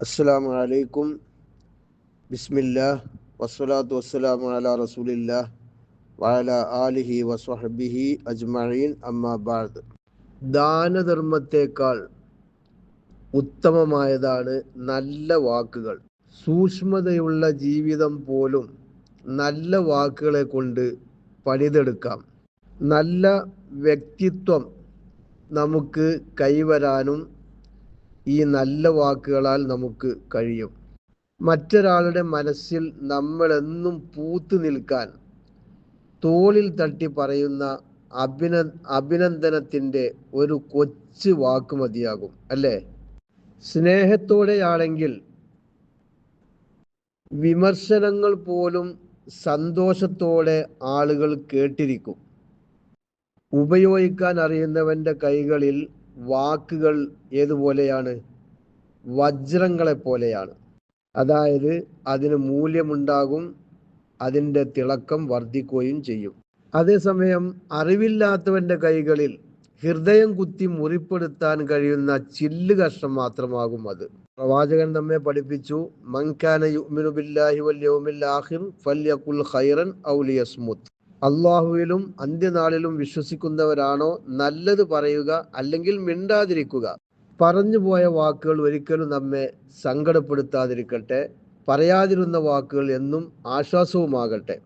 അസ്സലാമു അലൈക്കും. ബിസ്മില്ലാ വസ്സലാത്തു വസ്സലാമു അലാ റസൂലില്ലാ വഅലാ ആലിഹി വസ്വഹ്ബിഹി അജ്മഈൻ. അമ്മാ ബഅദ്. ദാനധർമ്മത്തേക്കാൾ ഉത്തമമായതാണ് നല്ല വാക്കുകൾ. സൂക്ഷ്മതയുള്ള ജീവിതം പോലും നല്ല വാക്കുകളെ കൊണ്ട് പണിതെടുക്കാം. നല്ല വ്യക്തിത്വം നമുക്ക് കൈവരാനും ഈ നല്ല വാക്കുകളാൽ നമുക്ക് കഴിയും. മറ്റൊരാളുടെ മനസ്സിൽ നമ്മളെന്നും പൂത്തു നിൽക്കാൻ തോളിൽ തട്ടി പറയുന്ന അഭിനന്ദനത്തിൻ്റെ ഒരു കൊച്ചു വാക്ക് മതിയാകും, അല്ലേ? സ്നേഹത്തോടെയാണെങ്കിൽ വിമർശനങ്ങൾ പോലും സന്തോഷത്തോടെ ആളുകൾ കേട്ടിരിക്കും. ഉപയോഗിക്കാൻ അറിയുന്നവൻ്റെ കൈകളിൽ വാക്കുകൾ ഏതുപോലെയാണ്? വജ്രങ്ങളെപ്പോലെയാണ്. അതായത് അതിന് മൂല്യമുണ്ടാകും, അതിൻ്റെ തിളക്കം വർദ്ധിക്കുകയും ചെയ്യും. അതേസമയം അറിവില്ലാത്തവൻ്റെ കൈകളിൽ ഹൃദയം കുത്തി മുറിപ്പെടുത്താൻ കഴിയുന്ന ചില്ല് കഷ്ണം മാത്രമാകും അത്. പ്രവാചകൻ നമ്മെ പഠിപ്പിച്ചു, മൻ കാന യുഅ്മിനു ബില്ലാഹി വൽ യൗമിൽ ആഖിർ ഫൽയഖുൽ ഖൈറൻ ഔ ലിയസ്മുത്. അള്ളാഹുവിലും അന്ത്യനാളിലും വിശ്വസിക്കുന്നവരാണോ നല്ലത് പറയുക, അല്ലെങ്കിൽ മിണ്ടാതിരിക്കുക. പറഞ്ഞുപോയ വാക്കുകൾ ഒരിക്കലും നമ്മെ സങ്കടപ്പെടുത്താതിരിക്കട്ടെ. പറയാതിരുന്ന വാക്കുകൾ എന്നും ആശ്വാസവുമാകട്ടെ.